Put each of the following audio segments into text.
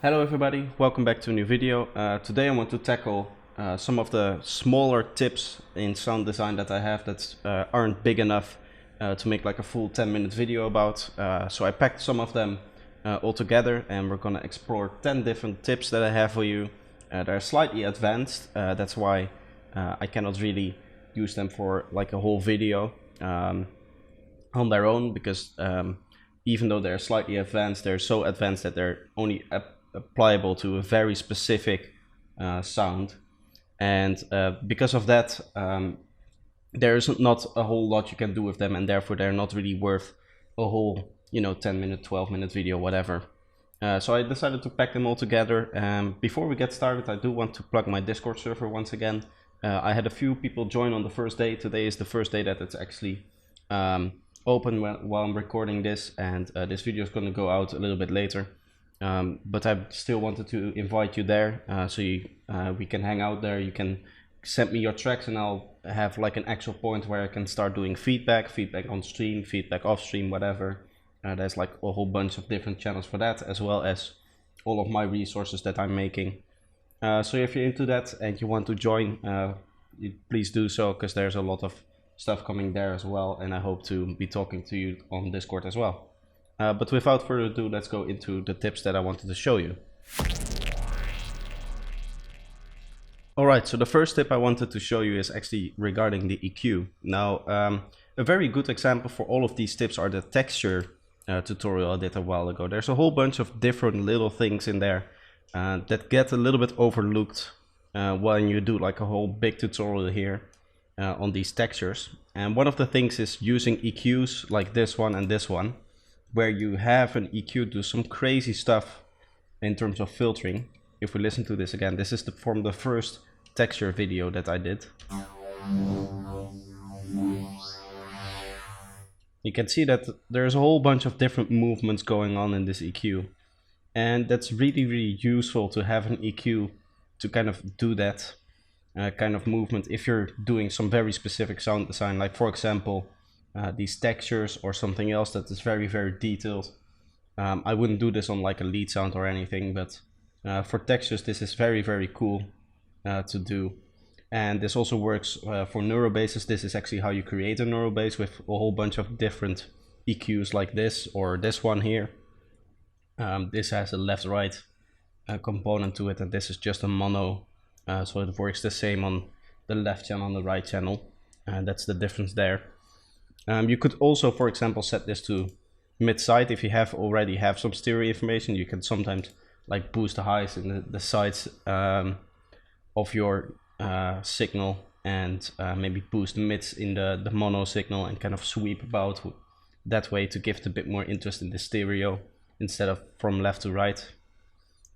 Hello everybody, welcome back to a new video. Today I want to tackle some of the smaller tips in sound design that I have that aren't big enough to make like a full 10-minute video about. So I packed some of them all together and we're gonna explore 10 different tips that I have for you. They're slightly advanced, that's why I cannot really use them for like a whole video on their own, because even though they're slightly advanced, they're so advanced that they're only applicable to a very specific sound, and because of that there's not a whole lot you can do with them, and therefore they're not really worth a whole 10-minute 12-minute video, whatever. So I decided to pack them all together. Before we get started, I do want to plug my Discord server once again. I had a few people join on the first day. Today is the first day that it's actually open while I'm recording this, and this video is going to go out a little bit later. But I still wanted to invite you there, so we can hang out there. You can send me your tracks and I'll have like an actual point where I can start doing feedback on stream, feedback off stream, whatever. There's like a whole bunch of different channels for that, as well as all of my resources that I'm making. So if you're into that and you want to join, please do so, because there's a lot of stuff coming there as well, and I hope to be talking to you on Discord as well. But without further ado, let's go into the tips that I wanted to show you. Alright, so the first tip I wanted to show you is actually regarding the EQ. Now, a very good example for all of these tips are the texture tutorial I did a while ago. There's a whole bunch of different little things in there that get a little bit overlooked when you do like a whole big tutorial here on these textures. And one of the things is using EQs like this one and this one, where you have an EQ do some crazy stuff in terms of filtering. If we listen to this again, this is from the first texture video that I did. You can see that there's a whole bunch of different movements going on in this EQ. And that's really useful to have an EQ to kind of do that kind of movement if you're doing some very specific sound design, like for example these textures or something else that is very detailed. I wouldn't do this on like a lead sound or anything, but for textures this is very cool to do. And this also works for neurobases. This is actually how you create a neurobase, with a whole bunch of different EQs like this, or this one here. This has a left-right component to it, and this is just a mono, so it works the same on the left channel and the right channel, and that's the difference there. You could also, for example, set this to mid-side. If you already have some stereo information, you can sometimes like boost the highs in the sides of your signal, and maybe boost the mids in the mono signal, and kind of sweep about that way to give it a bit more interest in the stereo instead of from left to right.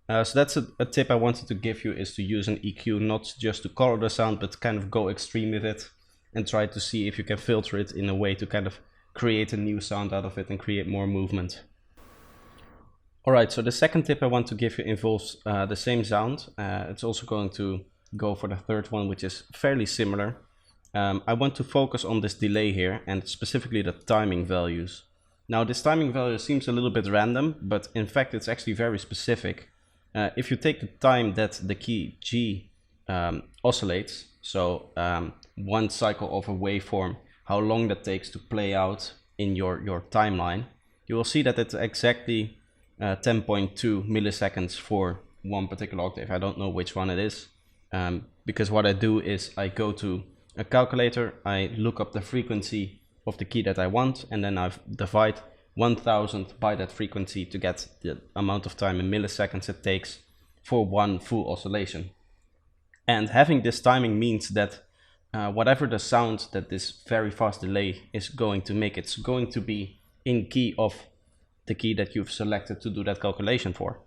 So that's a tip I wanted to give you, is to use an EQ not just to color the sound, but kind of go extreme with it and try to see if you can filter it in a way to kind of create a new sound out of it and create more movement. Alright, so the second tip I want to give you involves the same sound. It's also going to go for the third one, which is fairly similar. I want to focus on this delay here, and specifically the timing values. Now, this timing value seems a little bit random, but in fact it's actually very specific. If you take the time that the key G oscillates, so one cycle of a waveform, how long that takes to play out in your timeline, you will see that it's exactly 10.2 milliseconds for one particular octave. I don't know which one it is, because what I do is I go to a calculator, I look up the frequency of the key that I want, and then I divide 1000 by that frequency to get the amount of time in milliseconds it takes for one full oscillation. And having this timing means that whatever the sound that this very fast delay is going to make, it's going to be in key of the key that you've selected to do that calculation for.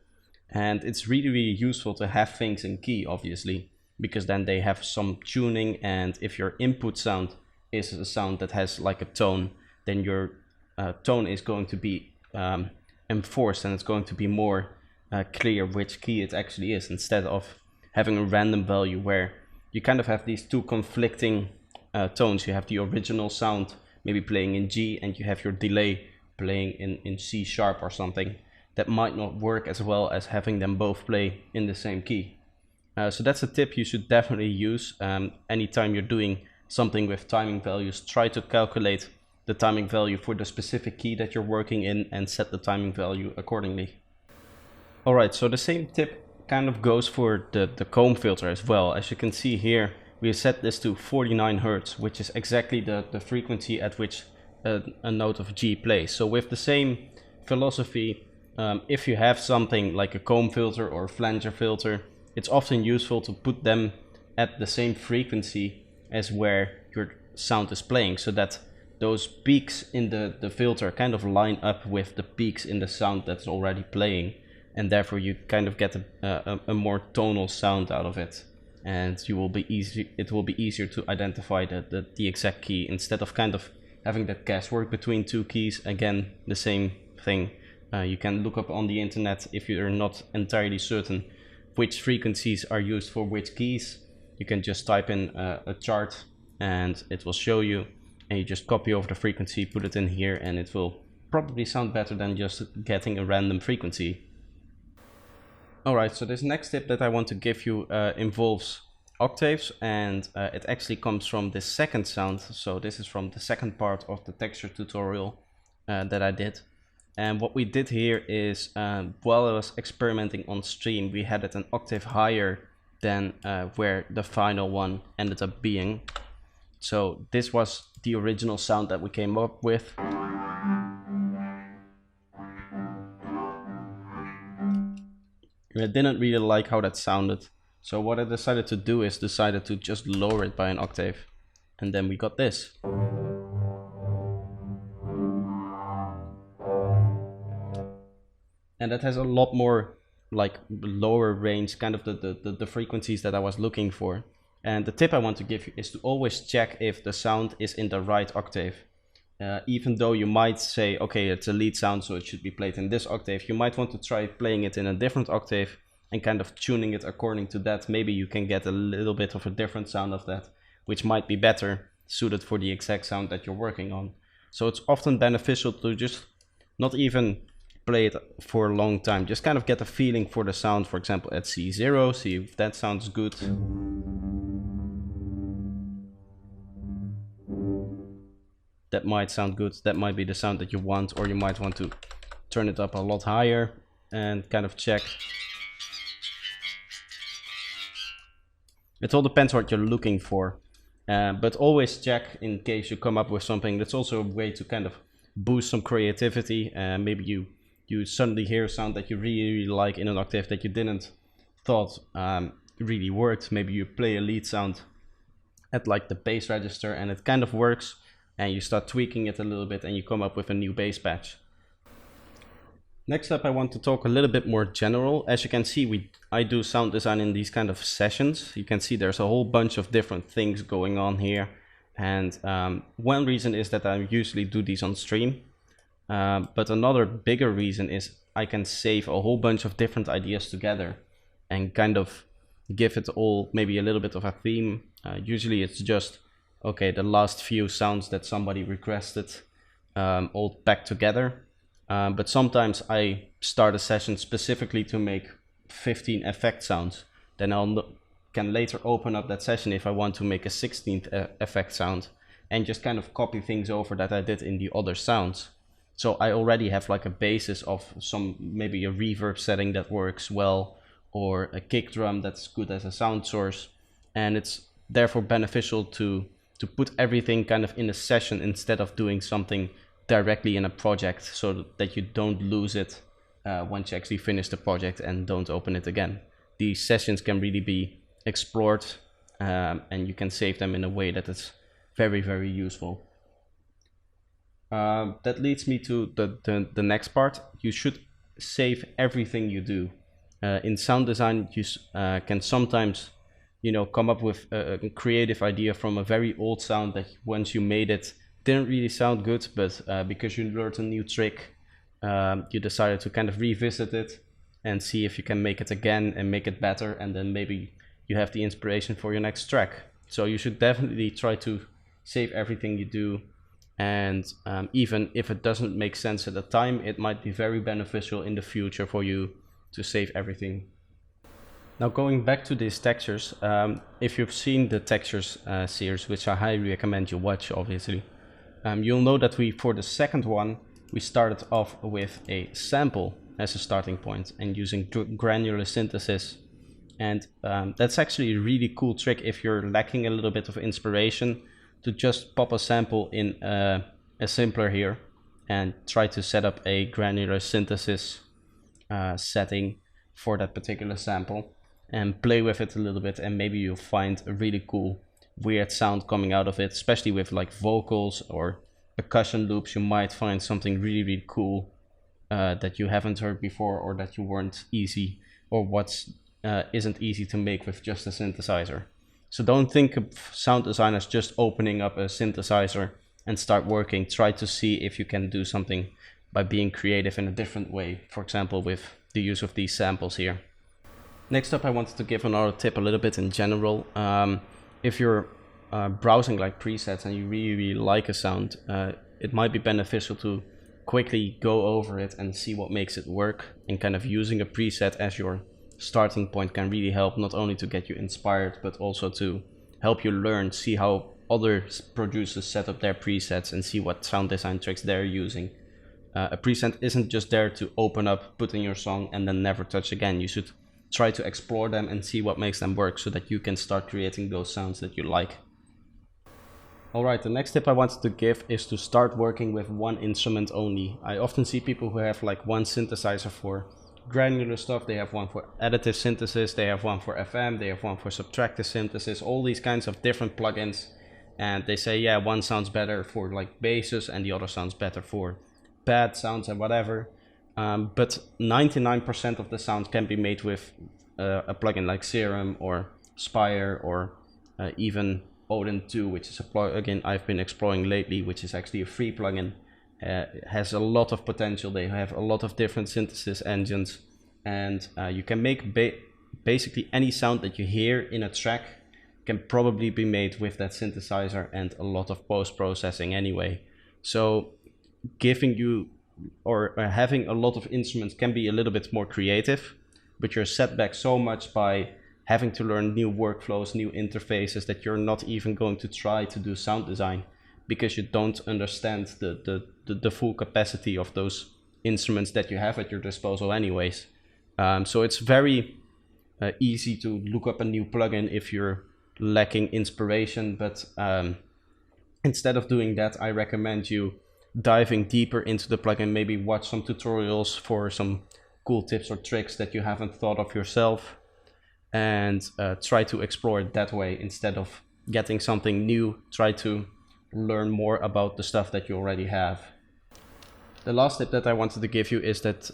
And it's really useful to have things in key, obviously, because then they have some tuning, and if your input sound is a sound that has like a tone, then your tone is going to be enforced, and it's going to be more clear which key it actually is, instead of having a random value where you kind of have these two conflicting tones. You have the original sound maybe playing in G, and you have your delay playing in C sharp or something. that might not work as well as having them both play in the same key. So that's a tip you should definitely use. Anytime you're doing something with timing values, try to calculate the timing value for the specific key that you're working in and set the timing value accordingly. Alright, so the same tip kind of goes for the comb filter as well. As you can see here, we set this to 49 Hertz, which is exactly the frequency at which a note of G plays. So with the same philosophy, if you have something like a comb filter or a flanger filter, it's often useful to put them at the same frequency as where your sound is playing, so that those peaks in the filter kind of line up with the peaks in the sound that's already playing, and therefore you kind of get a more tonal sound out of it, and it will be easier to identify the exact key instead of kind of having that guesswork between two keys. Again, the same thing. You can look up on the internet if you're not entirely certain which frequencies are used for which keys. You can just type in a chart and it will show you, and you just copy over the frequency, put it in here, and it will probably sound better than just getting a random frequency. Alright, so this next tip that I want to give you involves octaves, and it actually comes from the second sound. So this is from the second part of the texture tutorial that I did. And what we did here is, while I was experimenting on stream, we had it an octave higher than where the final one ended up being. So this was the original sound that we came up with. I didn't really like how that sounded. So what I decided to do is decided to just lower it by an octave. And then we got this. And that has a lot more like lower range, kind of the frequencies that I was looking for. And the tip I want to give you is to always check if the sound is in the right octave. Even though you might say, okay, it's a lead sound, so it should be played in this octave, you might want to try playing it in a different octave and kind of tuning it according to that. Maybe you can get a little bit of a different sound of that, which might be better suited for the exact sound that you're working on. So it's often beneficial to just not even play it for a long time, just kind of get a feeling for the sound. For example, at C0, see if that sounds good. That might sound good, that might be the sound that you want, or you might want to turn it up a lot higher and kind of check. It all depends what you're looking for, but always check in case you come up with something. That's also a way to kind of boost some creativity. Maybe you suddenly hear a sound that you really like in an octave that you didn't thought really worked. Maybe you play a lead sound at like the bass register and it kind of works, and you start tweaking it a little bit and you come up with a new bass patch. Next up, I want to talk a little bit more general. As you can see, I do sound design in these kind of sessions. You can see there's a whole bunch of different things going on here. And one reason is that I usually do these on stream. But another bigger reason is I can save a whole bunch of different ideas together and kind of give it all maybe a little bit of a theme. Usually it's just, okay, the last few sounds that somebody requested all packed together. But sometimes I start a session specifically to make 15 effect sounds. Then I can later open up that session if I want to make a 16th effect sound and just kind of copy things over that I did in the other sounds. So I already have like a basis of maybe a reverb setting that works well, or a kick drum that's good as a sound source. And it's therefore beneficial to put everything kind of in a session instead of doing something directly in a project, so that you don't lose it once you actually finish the project and don't open it again. These sessions can really be explored and you can save them in a way that is very, very useful. That leads me to the next part. You should save everything you do. In sound design, you can sometimes come up with a creative idea from a very old sound that once you made it didn't really sound good, but because you learned a new trick, you decided to kind of revisit it and see if you can make it again and make it better, and then maybe you have the inspiration for your next track. So you should definitely try to save everything you do And even if it doesn't make sense at the time, it might be very beneficial in the future for you to save everything. Now going back to these textures, if you've seen the textures series, which I highly recommend you watch, obviously, you'll know that for the second one, we started off with a sample as a starting point and using granular synthesis. And that's actually a really cool trick if you're lacking a little bit of inspiration, to just pop a sample in a simpler here and try to set up a granular synthesis setting for that particular sample and play with it a little bit, and maybe you'll find a really cool weird sound coming out of it, especially with like vocals or percussion loops. You might find something really cool that you haven't heard before, or that you weren't easy, or isn't easy to make with just a synthesizer. So don't think of sound design as just opening up a synthesizer and start working. Try to see if you can do something by being creative in a different way, for example with the use of these samples here. Next up, I wanted to give another tip a little bit in general. If you're browsing like presets and you really like a sound, it might be beneficial to quickly go over it and see what makes it work, and kind of using a preset as your starting point can really help, not only to get you inspired, but also to help you learn, see how other producers set up their presets and see what sound design tricks they're using. A preset isn't just there to open up, put in your song, and then never touch again. You should try to explore them and see what makes them work, so that you can start creating those sounds that you like. Alright, the next tip I wanted to give is to start working with one instrument only. I often see people who have like one synthesizer for granular stuff, they have one for additive synthesis, they have one for FM, they have one for subtractive synthesis, all these kinds of different plugins. And they say, yeah, one sounds better for like basses and the other sounds better for pad sounds and whatever. But 99% of the sounds can be made with a plugin like Serum or Spire, or even Odin 2, which is a plugin I've been exploring lately, which is actually a free plugin. It has a lot of potential. They have a lot of different synthesis engines, and you can make basically any sound that you hear in a track can probably be made with that synthesizer, and a lot of post-processing anyway. So giving you or having a lot of instruments can be a little bit more creative, but you're set back so much by having to learn new workflows, new interfaces, that you're not even going to try to do sound design, because you don't understand the full capacity of those instruments that you have at your disposal anyways. So it's very easy to look up a new plugin if you're lacking inspiration, but instead of doing that, I recommend you diving deeper into the plugin, maybe watch some tutorials for some cool tips or tricks that you haven't thought of yourself, and try to explore it that way. Instead of getting something new, try to learn more about the stuff that you already have. The last tip that I wanted to give you is that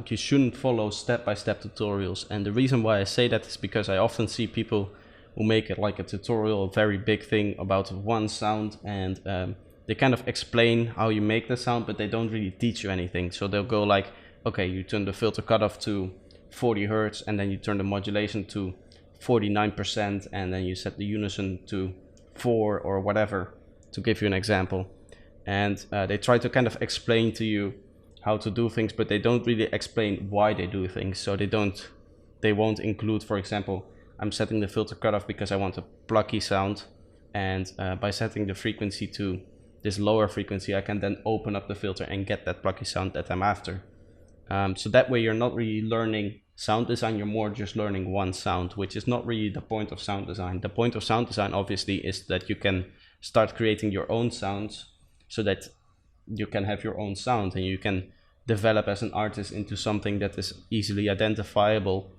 you shouldn't follow step-by-step tutorials. And the reason why I say that is because I often see people who make it like a tutorial, a very big thing about one sound, and they kind of explain how you make the sound, but they don't really teach you anything. So they'll go like, okay, you turn the filter cutoff to 40 Hertz, and then you turn the modulation to 49%, and then you set the unison to 4 or whatever, to give you an example. And they try to kind of explain to you how to do things, but they don't really explain why they do things. So they won't include, for example, I'm setting the filter cutoff because I want a plucky sound, and by setting the frequency to this lower frequency, I can then open up the filter and get that plucky sound that I'm after. So that way you're not really learning sound design, you're more just learning one sound, which is not really the point of sound design. The point of sound design obviously is that you can start creating your own sounds, so that you can have your own sound and you can develop as an artist into something that is easily identifiable,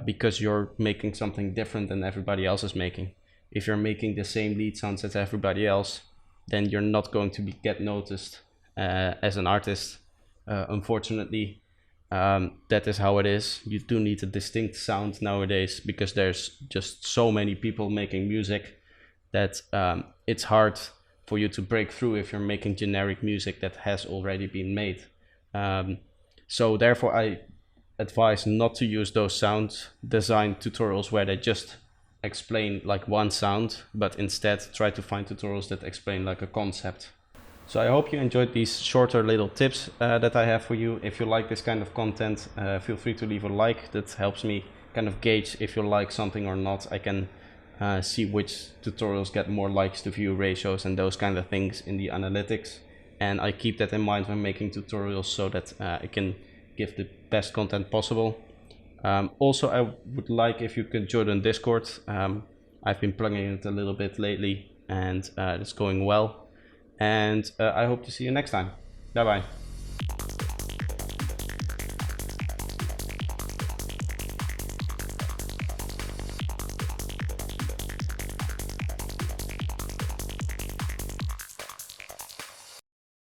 because you're making something different than everybody else is making. If you're making the same lead sounds as everybody else, then you're not going to get noticed as an artist. Unfortunately, that is how it is. You do need a distinct sound nowadays, because there's just so many people making music that it's hard for you to break through if you're making generic music that has already been made. So therefore I advise not to use those sound design tutorials where they just explain like one sound, but instead try to find tutorials that explain like a concept. So I hope you enjoyed these shorter little tips that I have for you. If you like this kind of content, feel free to leave a like. That helps me kind of gauge if you like something or not. I can see which tutorials get more likes to view ratios and those kind of things in the analytics. And I keep that in mind when making tutorials so that I can give the best content possible. Also, I would like if you could join on Discord. I've been plugging it a little bit lately and it's going well. And I hope to see you next time. Bye bye.